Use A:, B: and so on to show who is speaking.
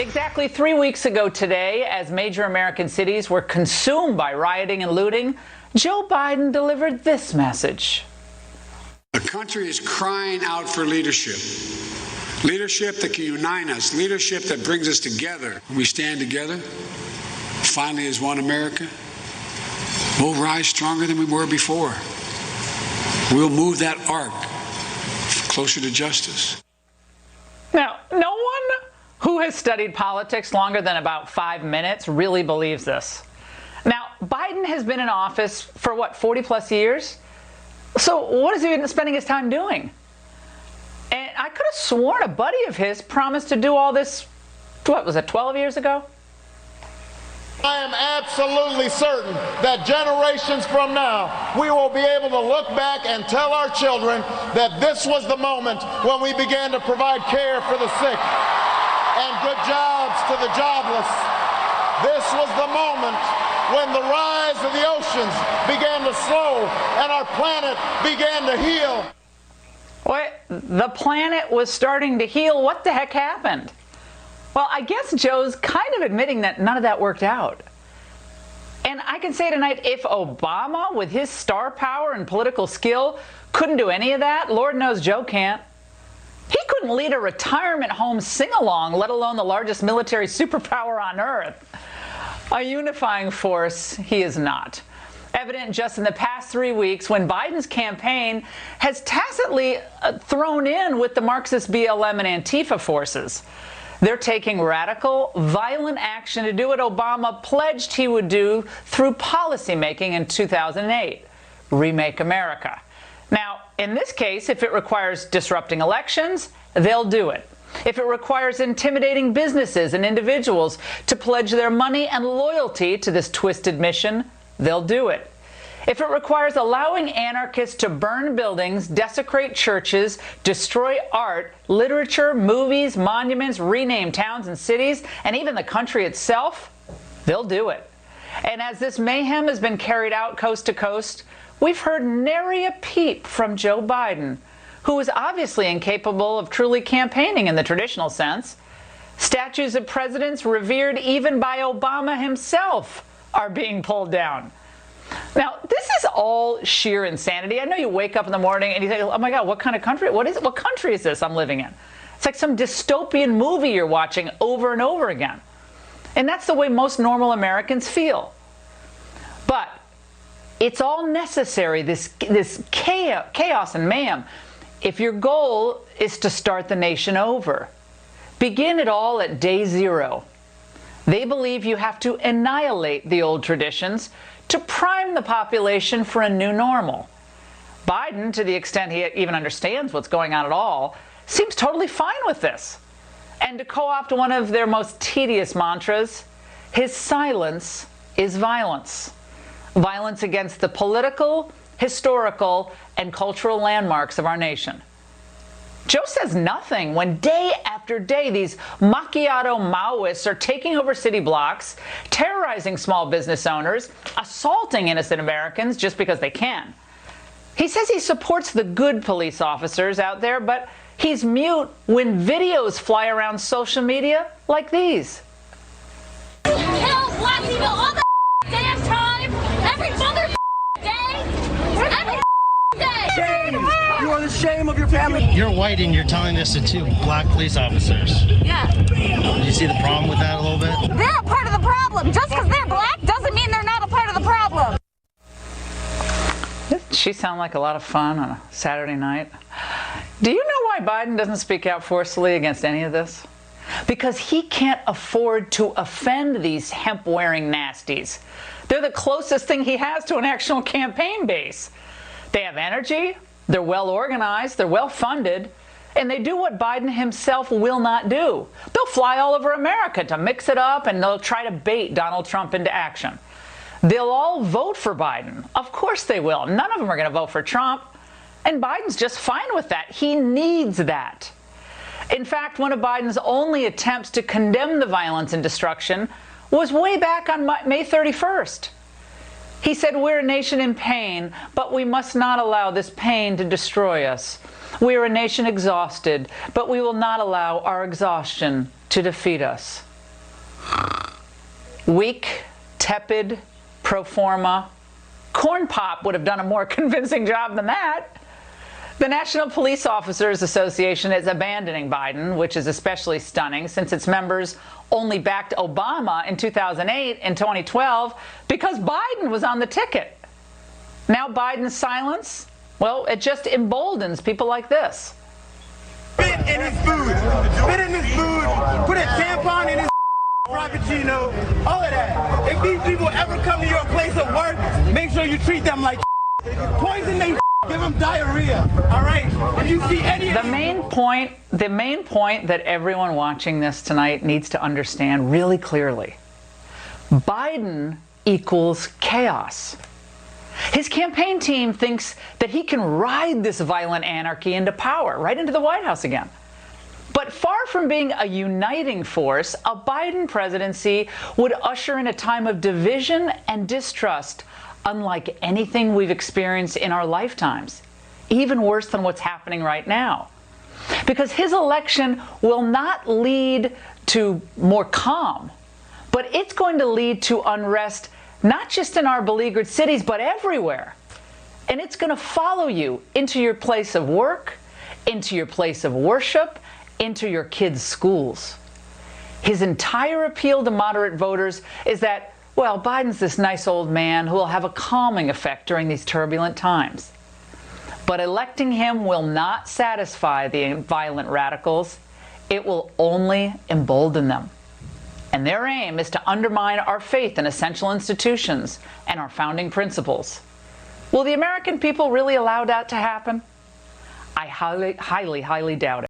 A: Exactly 3 weeks ago today, as major American cities were consumed by rioting and looting, Joe Biden delivered this message.
B: The country is crying out for leadership. Leadership that can unite us. Leadership that brings us together. When we stand together, finally as one America, we'll rise stronger than we were before. We'll move that arc closer to justice.
A: Now, no one who has studied politics longer than about 5 minutes really believes this. Now, Biden has been in office for, 40 plus years? So what is he been spending his time doing? And I could have sworn a buddy of his promised to do all this, 12 years ago?
C: I am absolutely certain that generations from now, we will be able to look back and tell our children that this was the moment when we began to provide care for the sick and good jobs to the jobless. This was the moment when the rise of the oceans began to slow and our planet began to heal.
A: Wait, the planet was starting to heal? What the heck happened? Well, I guess Joe's kind of admitting that none of that worked out. And I can say tonight, if Obama, with his star power and political skill, couldn't do any of that, Lord knows Joe can't. He couldn't lead a retirement home sing-along, let alone the largest military superpower on earth. A unifying force he is not. Evident just in the past 3 weeks when Biden's campaign has tacitly thrown in with the Marxist BLM and Antifa forces. They're taking radical, violent action to do what Obama pledged he would do through policymaking in 2008, remake America. Now, in this case, if it requires disrupting elections, they'll do it. If it requires intimidating businesses and individuals to pledge their money and loyalty to this twisted mission, they'll do it. If it requires allowing anarchists to burn buildings, desecrate churches, destroy art, literature, movies, monuments, rename towns and cities, and even the country itself, they'll do it. And as this mayhem has been carried out coast to coast, we've heard nary a peep from Joe Biden, who is obviously incapable of truly campaigning in the traditional sense. Statues of presidents revered even by Obama himself are being pulled down. Now, this is all sheer insanity. I know you wake up in the morning and you think, oh my God, what kind of country? What country is this I'm living in? It's like some dystopian movie you're watching over and over again. And that's the way most normal Americans feel. But it's all necessary, this chaos and mayhem, if your goal is to start the nation over. Begin it all at day zero. They believe you have to annihilate the old traditions to prime the population for a new normal. Biden, to the extent he even understands what's going on at all, seems totally fine with this. And to co-opt one of their most tedious mantras, his silence is violence. Violence against the political, historical, and cultural landmarks of our nation. Joe says nothing when day after day these macchiato Maoists are taking over city blocks, terrorizing small business owners, assaulting innocent Americans just because they can. He says he supports the good police officers out there, but he's mute when videos fly around social media like these.
D: Kill black people all the damn time, every mother day, every day.
E: Shame! You are the shame of your family.
F: You're white and you're telling this to 2 black police officers.
D: Yeah.
F: Do you see the problem with that a little bit?
D: They're a part of the problem. Just because they're black doesn't mean they're not a part of the problem.
A: Doesn't she sound like a lot of fun on a Saturday night? Do you know why Biden doesn't speak out forcefully against any of this? Because he can't afford to offend these hemp-wearing nasties. They're the closest thing he has to an actual campaign base. They have energy, they're well organized, they're well funded, and they do what Biden himself will not do. They'll fly all over America to mix it up, and they'll try to bait Donald Trump into action. They'll all vote for Biden. Of course they will. None of them are going to vote for Trump. And Biden's just fine with that. He needs that. In fact, one of Biden's only attempts to condemn the violence and destruction was way back on May 31st. He said, we're a nation in pain, but we must not allow this pain to destroy us. We are a nation exhausted, but we will not allow our exhaustion to defeat us. Weak, tepid, pro forma. Corn Pop would have done a more convincing job than that. The National Police Officers Association is abandoning Biden, which is especially stunning since its members only backed Obama in 2008 and 2012 because Biden was on the ticket. Now Biden's silence, well, it just emboldens people like this.
E: Spit in his food. Spit in his food. Put a tampon in his frappuccino. All of that. If these people ever come to your place of work, make sure you treat them like poison they. Give them diarrhea. All right. If you see any of
A: the main point that everyone watching this tonight needs to understand really clearly: Biden equals chaos. His campaign team thinks that he can ride this violent anarchy into power, right into the White House again. But far from being a uniting force, a Biden presidency would usher in a time of division and distrust unlike anything we've experienced in our lifetimes, even worse than what's happening right now. Because his election will not lead to more calm, but it's going to lead to unrest, not just in our beleaguered cities, but everywhere. And it's going to follow you into your place of work, into your place of worship, into your kids' schools. His entire appeal to moderate voters is that, well, Biden's this nice old man who will have a calming effect during these turbulent times. But electing him will not satisfy the violent radicals. It will only embolden them. And their aim is to undermine our faith in essential institutions and our founding principles. Will the American people really allow that to happen? I highly, highly, highly doubt it.